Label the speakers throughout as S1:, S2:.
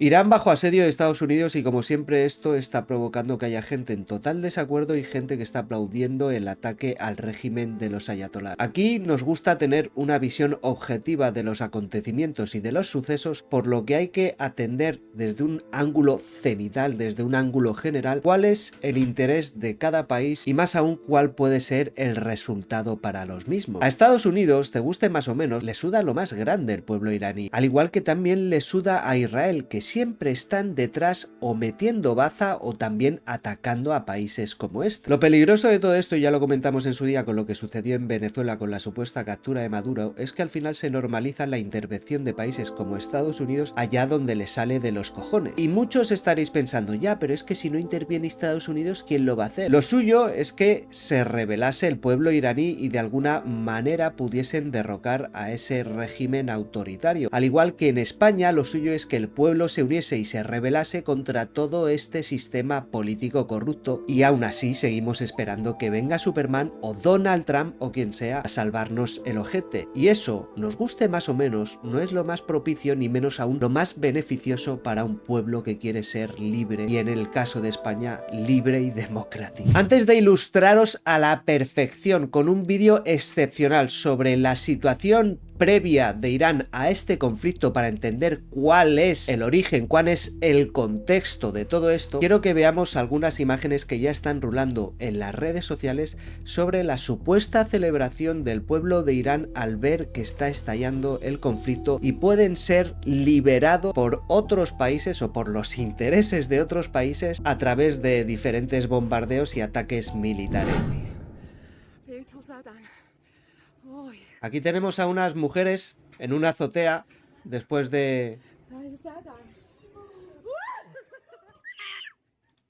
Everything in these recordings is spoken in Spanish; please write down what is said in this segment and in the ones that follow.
S1: Irán bajo asedio de Estados Unidos y como siempre esto está provocando que haya gente en total desacuerdo y gente que está aplaudiendo el ataque al régimen de los ayatolás. Aquí nos gusta tener una visión objetiva de los acontecimientos y de los sucesos, por lo que hay que atender desde un ángulo cenital, desde un ángulo general, cuál es el interés de cada país y más aún cuál puede ser el resultado para los mismos. A Estados Unidos, te guste más o menos, le suda lo más grande el pueblo iraní, al igual que también le suda a Israel, que siempre están detrás o metiendo baza o también atacando a países como este. Lo peligroso de todo esto, y ya lo comentamos en su día con lo que sucedió en Venezuela con la supuesta captura de Maduro, es que al final se normaliza la intervención de países como Estados Unidos allá donde les sale de los cojones. Y muchos estaréis pensando, ya, pero es que si no interviene Estados Unidos, ¿quién lo va a hacer? Lo suyo es que se rebelase el pueblo iraní y de alguna manera pudiesen derrocar a ese régimen autoritario. Al igual que en España, lo suyo es que el pueblo se uniese y se rebelase contra todo este sistema político corrupto, y aún así seguimos esperando que venga Superman o Donald Trump o quien sea a salvarnos el ojete. Y eso, nos guste más o menos, no es lo más propicio ni menos aún lo más beneficioso para un pueblo que quiere ser libre y en el caso de España, libre y democrático. Antes de ilustraros a la perfección con un vídeo excepcional sobre la situación previa de Irán a este conflicto para entender cuál es el origen, cuál es el contexto de todo esto, quiero que veamos algunas imágenes que ya están rulando en las redes sociales sobre la supuesta celebración del pueblo de Irán al ver que está estallando el conflicto y pueden ser liberados por otros países o por los intereses de otros países a través de diferentes bombardeos y ataques militares. Aquí tenemos a unas mujeres en una azotea después de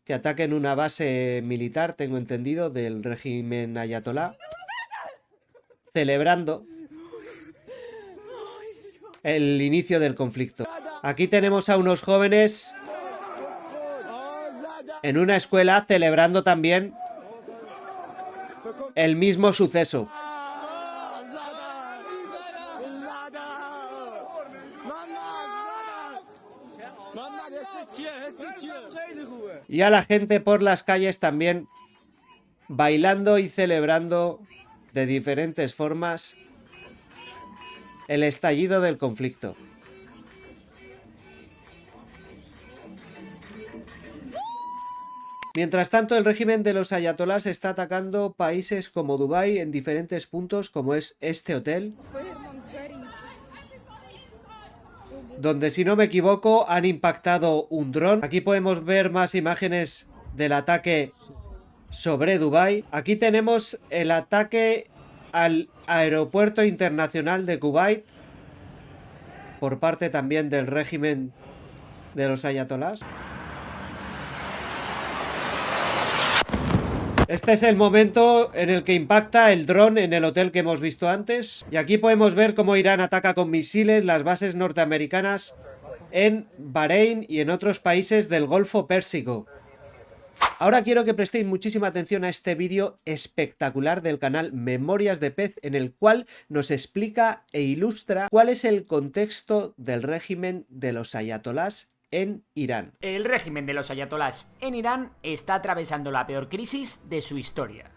S1: que ataquen una base militar, tengo entendido, del régimen ayatolá, celebrando el inicio del conflicto. Aquí tenemos a unos jóvenes en una escuela celebrando también el mismo suceso. Y a la gente por las calles también bailando y celebrando de diferentes formas el estallido del conflicto. Mientras tanto, el régimen de los ayatolás está atacando países como Dubái en diferentes puntos, como es este hotel, donde, si no me equivoco, han impactado un dron. Aquí podemos ver más imágenes del ataque sobre Dubái. Aquí tenemos el ataque al aeropuerto internacional de Kuwait por parte también del régimen de los ayatolás. Este es el momento en el que impacta el dron en el hotel que hemos visto antes. Y aquí podemos ver cómo Irán ataca con misiles las bases norteamericanas en Bahrein y en otros países del Golfo Pérsico. Ahora quiero que prestéis muchísima atención a este vídeo espectacular del canal Memorias de Pez, en el cual nos explica e ilustra cuál es el contexto del régimen de los ayatolás en Irán.
S2: El régimen de los ayatolás en Irán está atravesando la peor crisis de su historia.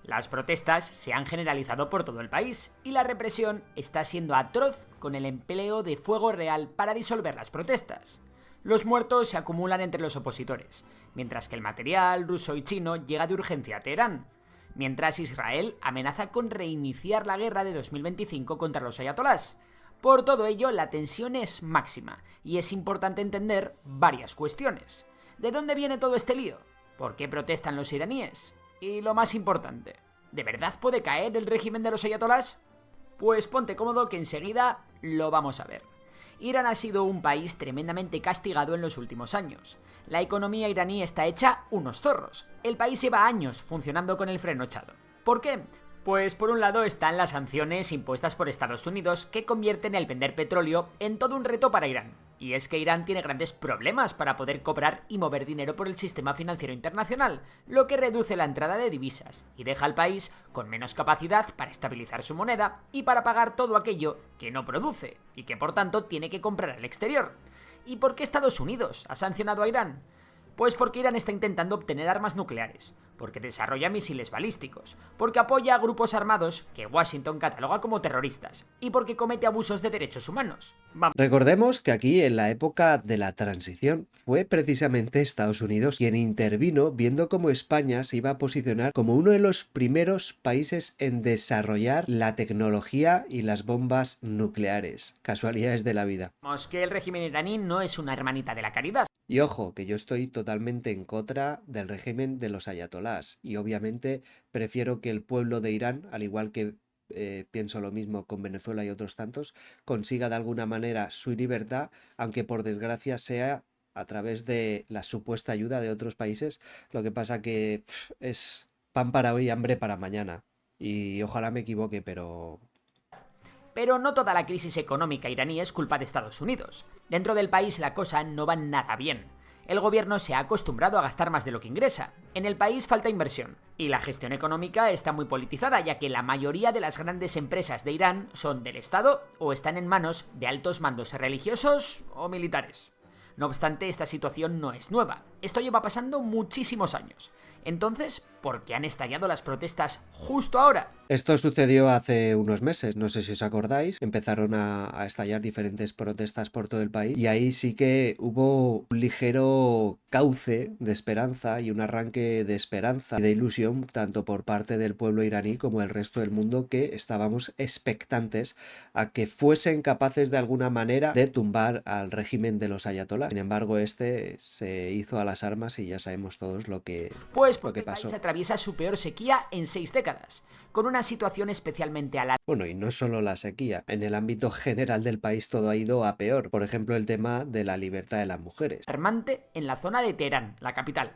S2: Las protestas se han generalizado por todo el país y la represión está siendo atroz con el empleo de fuego real para disolver las protestas. Los muertos se acumulan entre los opositores, mientras que el material ruso y chino llega de urgencia a Teherán, mientras Israel amenaza con reiniciar la guerra de 2025 contra los ayatolás. Por todo ello, la tensión es máxima, y es importante entender varias cuestiones. ¿De dónde viene todo este lío? ¿Por qué protestan los iraníes? Y lo más importante, ¿de verdad puede caer el régimen de los ayatolás? Pues ponte cómodo que enseguida lo vamos a ver. Irán ha sido un país tremendamente castigado en los últimos años. La economía iraní está hecha unos zorros. El país lleva años funcionando con el freno echado. ¿Por qué? Pues por un lado están las sanciones impuestas por Estados Unidos, que convierten el vender petróleo en todo un reto para Irán. Y es que Irán tiene grandes problemas para poder cobrar y mover dinero por el sistema financiero internacional, lo que reduce la entrada de divisas y deja al país con menos capacidad para estabilizar su moneda y para pagar todo aquello que no produce y que por tanto tiene que comprar al exterior. ¿Y por qué Estados Unidos ha sancionado a Irán? Pues porque Irán está intentando obtener armas nucleares, porque desarrolla misiles balísticos, porque apoya a grupos armados que Washington cataloga como terroristas y porque comete abusos de derechos humanos. Vamos.
S1: Recordemos que aquí en la época de la transición fue precisamente Estados Unidos quien intervino viendo cómo España se iba a posicionar como uno de los primeros países en desarrollar la tecnología y las bombas nucleares. Casualidades de la vida.
S2: Vamos, que el régimen iraní no es una hermanita de la caridad.
S1: Y ojo, que yo estoy totalmente en contra del régimen de los ayatolás y obviamente prefiero que el pueblo de Irán, al igual que pienso lo mismo con Venezuela y otros tantos, consiga de alguna manera su libertad, aunque por desgracia sea a través de la supuesta ayuda de otros países. Lo que pasa que es pan para hoy, hambre para mañana. Y ojalá me equivoque, pero...
S2: Pero no toda la crisis económica iraní es culpa de Estados Unidos. Dentro del país la cosa no va nada bien. El gobierno se ha acostumbrado a gastar más de lo que ingresa. En el país falta inversión. Y la gestión económica está muy politizada, ya que la mayoría de las grandes empresas de Irán son del Estado o están en manos de altos mandos religiosos o militares. No obstante, esta situación no es nueva. Esto lleva pasando muchísimos años. Entonces, ¿por qué han estallado las protestas justo ahora?
S1: Esto sucedió hace unos meses, no sé si os acordáis, empezaron a estallar diferentes protestas por todo el país y ahí sí que hubo un ligero cauce de esperanza y un arranque de esperanza y de ilusión tanto por parte del pueblo iraní como el resto del mundo, que estábamos expectantes a que fuesen capaces de alguna manera de tumbar al régimen de los ayatolás. Sin embargo, este se hizo a las armas y ya sabemos todos lo que
S2: Porque el
S1: pasó.
S2: país atraviesa su peor sequía en 6 décadas, con una situación especialmente alarmante.
S1: Bueno, y no solo la sequía, en el ámbito general del país todo ha ido a peor. Por ejemplo, el tema de la libertad de las mujeres.
S2: En la zona de Teherán, la capital.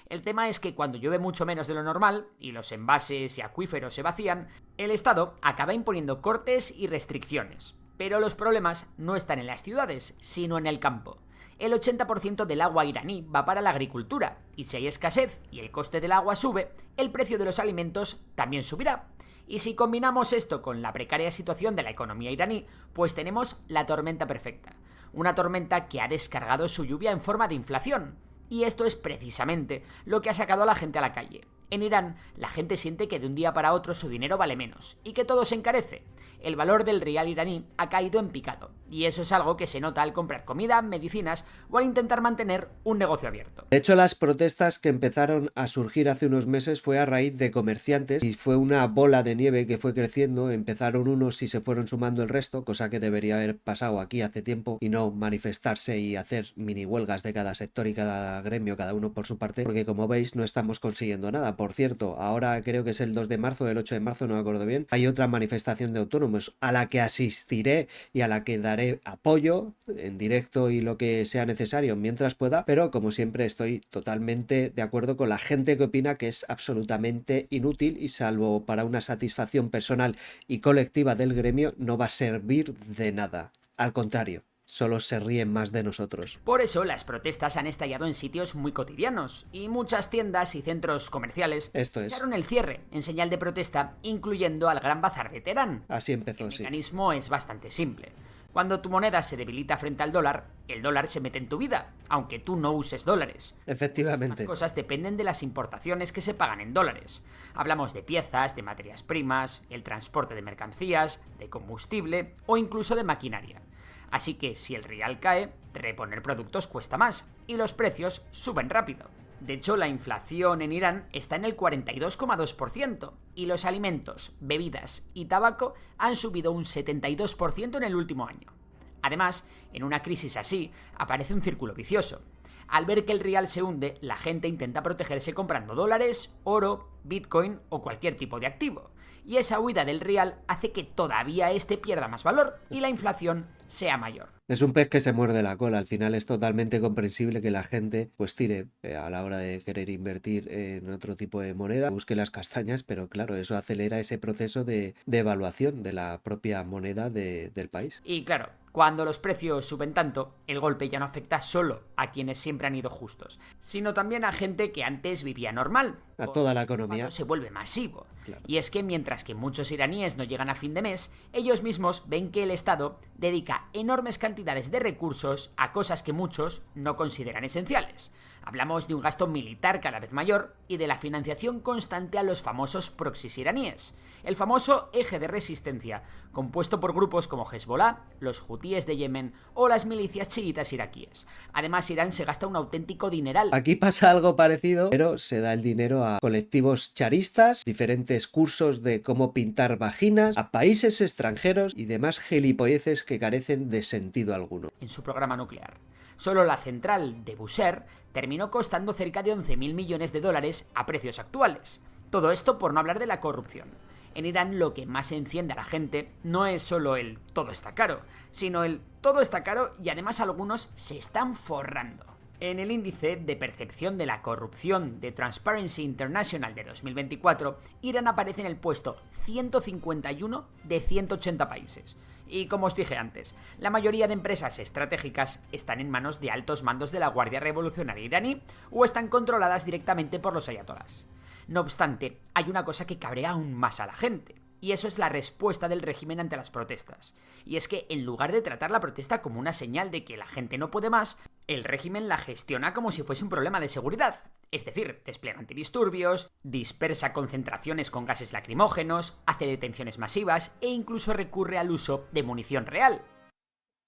S2: El tema es que cuando llueve mucho menos de lo normal y los embalses y acuíferos se vacían, el Estado acaba imponiendo cortes y restricciones. Pero los problemas no están en las ciudades, sino en el campo. El 80% del agua iraní va para la agricultura, y si hay escasez y el coste del agua sube, el precio de los alimentos también subirá. Y si combinamos esto con la precaria situación de la economía iraní, pues tenemos la tormenta perfecta. Una tormenta que ha descargado su lluvia en forma de inflación. Y esto es precisamente lo que ha sacado a la gente a la calle. En Irán, la gente siente que de un día para otro su dinero vale menos, y que todo se encarece. El valor del rial iraní ha caído en picado, y eso es algo que se nota al comprar comida, medicinas o al intentar mantener un negocio abierto.
S1: De hecho, las protestas que empezaron a surgir hace unos meses fue a raíz de comerciantes y fue una bola de nieve que fue creciendo. Empezaron unos y se fueron sumando el resto, cosa que debería haber pasado aquí hace tiempo y no manifestarse y hacer mini huelgas de cada sector y cada gremio, cada uno por su parte, porque como veis no estamos consiguiendo nada. Por cierto, ahora creo que es el 2 de marzo, el 8 de marzo, no me acuerdo bien, hay otra manifestación de autónomos a la que asistiré y a la que daré apoyo en directo y lo que sea necesario mientras pueda, pero como siempre estoy totalmente de acuerdo con la gente que opina que es absolutamente inútil y salvo para una satisfacción personal y colectiva del gremio no va a servir de nada. Al contrario, solo se ríen más de nosotros.
S2: Por eso las protestas han estallado en sitios muy cotidianos y muchas tiendas y centros comerciales echaron el cierre en señal de protesta, incluyendo al Gran Bazar de Teherán.
S1: Así empezó,
S2: El mecanismo es bastante simple. Cuando tu moneda se debilita frente al dólar, el dólar se mete en tu vida, aunque tú no uses dólares.
S1: Efectivamente.
S2: Las cosas dependen de las importaciones que se pagan en dólares. Hablamos de piezas, de materias primas, el transporte de mercancías, de combustible o incluso de maquinaria. Así que si el rial cae, reponer productos cuesta más y los precios suben rápido. De hecho, la inflación en Irán está en el 42,2% y los alimentos, bebidas y tabaco han subido un 72% en el último año. Además, en una crisis así, aparece un círculo vicioso. Al ver que el rial se hunde, la gente intenta protegerse comprando dólares, oro, bitcoin o cualquier tipo de activo. Y esa huida del rial hace que todavía este pierda más valor y la inflación sea mayor.
S1: Es un pez que se muerde la cola. Al final es totalmente comprensible que la gente pues tire a la hora de querer invertir en otro tipo de moneda, busque las castañas, pero claro, eso acelera ese proceso de evaluación de la propia moneda del país.
S2: Y claro, cuando los precios suben tanto, el golpe ya no afecta solo a quienes siempre han ido justos, sino también a gente que antes vivía normal.
S1: A toda la economía.
S2: Cuando se vuelve masivo.
S1: Claro.
S2: Y es que mientras que muchos iraníes no llegan a fin de mes, ellos mismos ven que el Estado dedica enormes cantidades de recursos a cosas que muchos no consideran esenciales. Hablamos de un gasto militar cada vez mayor y de la financiación constante a los famosos proxies iraníes, el famoso eje de resistencia, compuesto por grupos como Hezbollah, los hutíes de Yemen o las milicias chiitas iraquíes. Además, Irán se gasta un auténtico dineral.
S1: Aquí pasa algo parecido, pero se da el dinero a colectivos charistas, diferentes cursos de cómo pintar vaginas, a países extranjeros y demás gilipolleces que carecen de sentido alguno.
S2: En su programa nuclear. Solo la central de Bushehr terminó costando cerca de 11.000 millones de dólares a precios actuales. Todo esto por no hablar de la corrupción. En Irán lo que más enciende a la gente no es solo el todo está caro, sino el todo está caro y además algunos se están forrando. En el índice de percepción de la corrupción de Transparency International de 2024, Irán aparece en el puesto 151 de 180 países. Y como os dije antes, la mayoría de empresas estratégicas están en manos de altos mandos de la Guardia Revolucionaria iraní o están controladas directamente por los ayatolás. No obstante, hay una cosa que cabrea aún más a la gente, y eso es la respuesta del régimen ante las protestas. Y es que en lugar de tratar la protesta como una señal de que la gente no puede más, el régimen la gestiona como si fuese un problema de seguridad. Es decir, despliega antidisturbios, dispersa concentraciones con gases lacrimógenos, hace detenciones masivas e incluso recurre al uso de munición real.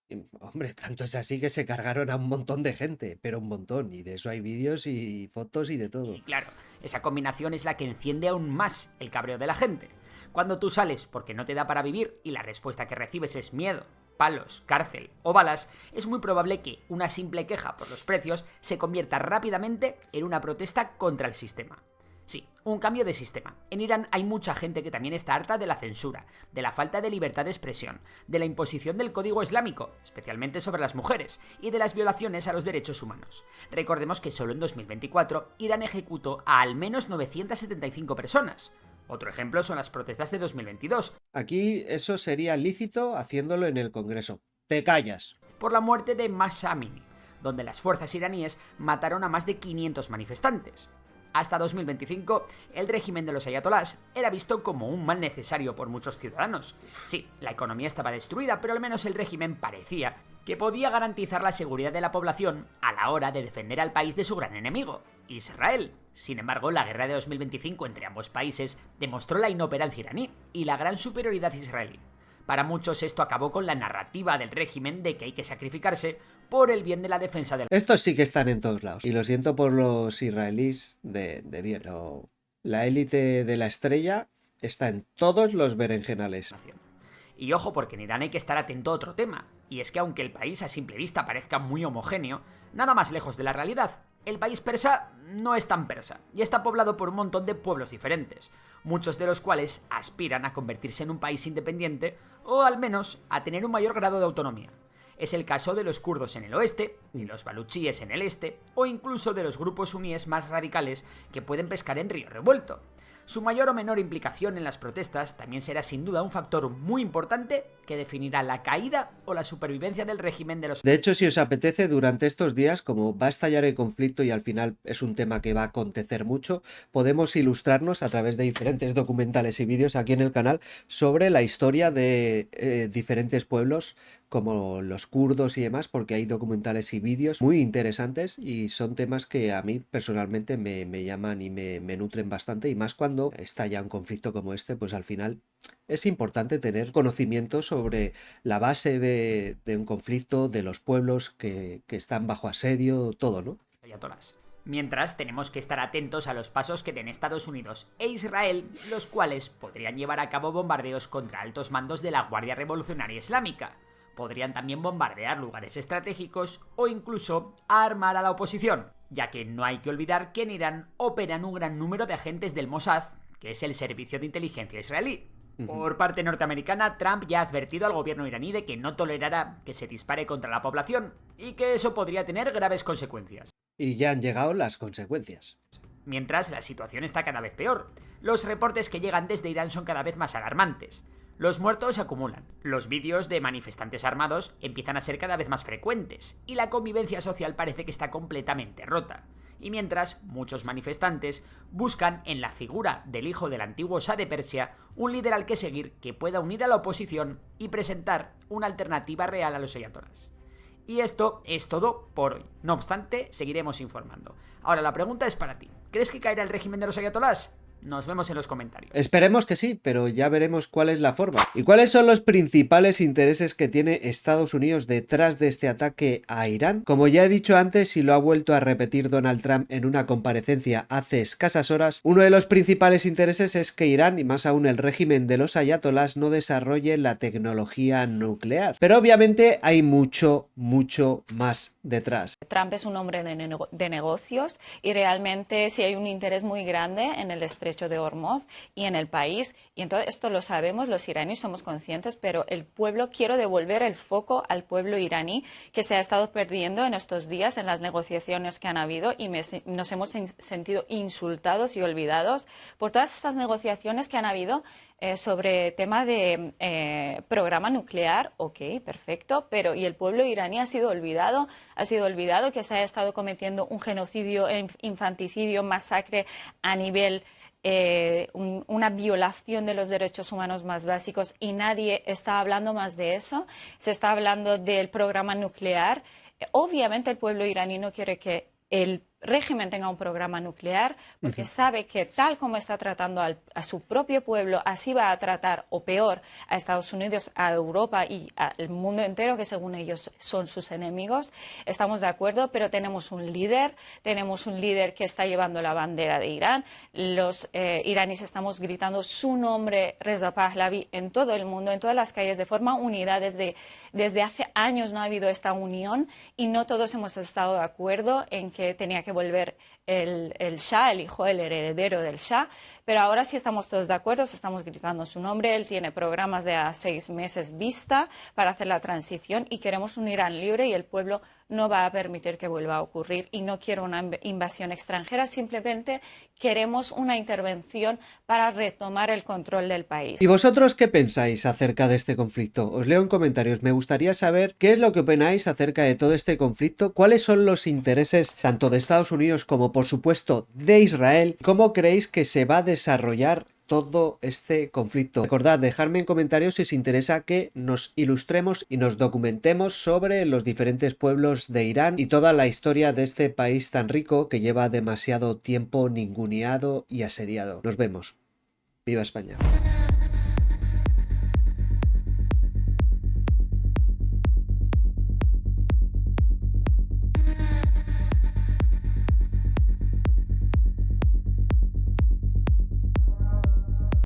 S1: Y, hombre, tanto es así que se cargaron a un montón de gente, pero un montón, y de eso hay vídeos y fotos y de todo.
S2: Y claro, esa combinación es la que enciende aún más el cabreo de la gente. Cuando tú sales porque no te da para vivir y la respuesta que recibes es miedo, palos, cárcel o balas, es muy probable que una simple queja por los precios se convierta rápidamente en una protesta contra el sistema. Sí, un cambio de sistema. En Irán hay mucha gente que también está harta de la censura, de la falta de libertad de expresión, de la imposición del código islámico, especialmente sobre las mujeres, y de las violaciones a los derechos humanos. Recordemos que solo en 2024 Irán ejecutó a al menos 975 personas. Otro ejemplo son las protestas de 2022.
S1: Aquí eso sería lícito haciéndolo en el Congreso. Te callas.
S2: Por la muerte de Mahsa Amini, donde las fuerzas iraníes mataron a más de 500 manifestantes. Hasta 2025, el régimen de los ayatolás era visto como un mal necesario por muchos ciudadanos. Sí, la economía estaba destruida, pero al menos el régimen parecía que podía garantizar la seguridad de la población a la hora de defender al país de su gran enemigo, Israel. Sin embargo, la guerra de 2025 entre ambos países demostró la inoperancia iraní y la gran superioridad israelí. Para muchos esto acabó con la narrativa del régimen de que hay que sacrificarse por el bien de la defensa del...
S1: Estos sí que están en todos lados. Y lo siento por los israelíes de bien, pero la élite de la estrella está en todos los berenjenales.
S2: Y ojo, porque en Irán hay que estar atento a otro tema, y es que aunque el país a simple vista parezca muy homogéneo, nada más lejos de la realidad. El país persa no es tan persa, y está poblado por un montón de pueblos diferentes, muchos de los cuales aspiran a convertirse en un país independiente, o al menos a tener un mayor grado de autonomía. Es el caso de los kurdos en el oeste, de los baluchíes en el este, o incluso de los grupos suníes más radicales que pueden pescar en río revuelto. Su mayor o menor implicación en las protestas también será sin duda un factor muy importante que definirá la caída o la supervivencia del régimen de los...
S1: De hecho, si os apetece, durante estos días, como va a estallar el conflicto y al final es un tema que va a acontecer mucho, podemos ilustrarnos a través de diferentes documentales y vídeos aquí en el canal sobre la historia de diferentes pueblos como los kurdos y demás, porque hay documentales y vídeos muy interesantes y son temas que a mí personalmente me llaman y me nutren bastante, y más cuando estalla un conflicto como este, pues al final es importante tener conocimiento sobre la base de un conflicto, de los pueblos que están bajo asedio, todo, ¿no?
S2: Ayatolás. Mientras, tenemos que estar atentos a los pasos que den Estados Unidos e Israel, los cuales podrían llevar a cabo bombardeos contra altos mandos de la Guardia Revolucionaria Islámica. Podrían también bombardear lugares estratégicos o incluso armar a la oposición, ya que no hay que olvidar que en Irán operan un gran número de agentes del Mossad, que es el servicio de inteligencia israelí. Por parte norteamericana, Trump ya ha advertido al gobierno iraní de que no tolerará que se dispare contra la población y que eso podría tener graves consecuencias.
S1: Y ya han llegado las consecuencias.
S2: Mientras, la situación está cada vez peor. Los reportes que llegan desde Irán son cada vez más alarmantes. Los muertos se acumulan, los vídeos de manifestantes armados empiezan a ser cada vez más frecuentes y la convivencia social parece que está completamente rota. Y mientras, muchos manifestantes buscan en la figura del hijo del antiguo Shah de Persia un líder al que seguir que pueda unir a la oposición y presentar una alternativa real a los ayatolás. Y esto es todo por hoy. No obstante, seguiremos informando. Ahora la pregunta es para ti. ¿Crees que caerá el régimen de los ayatolás? Nos vemos en los comentarios.
S1: Esperemos que sí, pero ya veremos cuál es la forma. ¿Y cuáles son los principales intereses que tiene Estados Unidos detrás de este ataque a Irán? Como ya he dicho antes y lo ha vuelto a repetir Donald Trump en una comparecencia hace escasas horas, uno de los principales intereses es que Irán, y más aún el régimen de los ayatolás, no desarrolle la tecnología nuclear. Pero obviamente hay mucho más detrás.
S3: Trump es un hombre de negocios y realmente sí hay un interés muy grande en el estrecho de Hormuz y en el país, y entonces esto lo sabemos, los iraníes somos conscientes, pero el pueblo, quiero devolver el foco al pueblo iraní que se ha estado perdiendo en estos días en las negociaciones que han habido y nos hemos sentido insultados y olvidados por todas estas negociaciones que han habido sobre tema de programa nuclear. Ok, perfecto, pero y el pueblo iraní ha sido olvidado que se ha estado cometiendo un genocidio, infanticidio, masacre a nivel una violación de los derechos humanos más básicos y nadie está hablando más de eso. Se está hablando del programa nuclear. Obviamente el pueblo iraní no quiere que el régimen tenga un programa nuclear porque sabe que tal como está tratando a su propio pueblo, así va a tratar o peor a Estados Unidos, a Europa y al mundo entero, que según ellos son sus enemigos. Estamos de acuerdo, pero tenemos un líder que está llevando la bandera de Irán. Los iraníes estamos gritando su nombre, Reza Pahlavi, en todo el mundo, en todas las calles, de forma unida. Desde hace años no ha habido esta unión y no todos hemos estado de acuerdo en que tenía que volver el Shah, el hijo, el heredero del Shah, pero ahora sí estamos todos de acuerdo, estamos gritando su nombre. Él tiene programas de a 6 meses vista para hacer la transición y queremos un Irán libre y el pueblo no va a permitir que vuelva a ocurrir y no quiero una invasión extranjera, simplemente queremos una intervención para retomar el control del país.
S1: ¿Y vosotros qué pensáis acerca de este conflicto? Os leo en comentarios, me gustaría saber qué es lo que opináis acerca de todo este conflicto, cuáles son los intereses tanto de Estados Unidos como por supuesto de Israel, cómo creéis que se va a desarrollar todo este conflicto. Recordad, dejadme en comentarios si os interesa que nos ilustremos y nos documentemos sobre los diferentes pueblos de Irán y toda la historia de este país tan rico que lleva demasiado tiempo ninguneado y asediado. Nos vemos. ¡Viva España!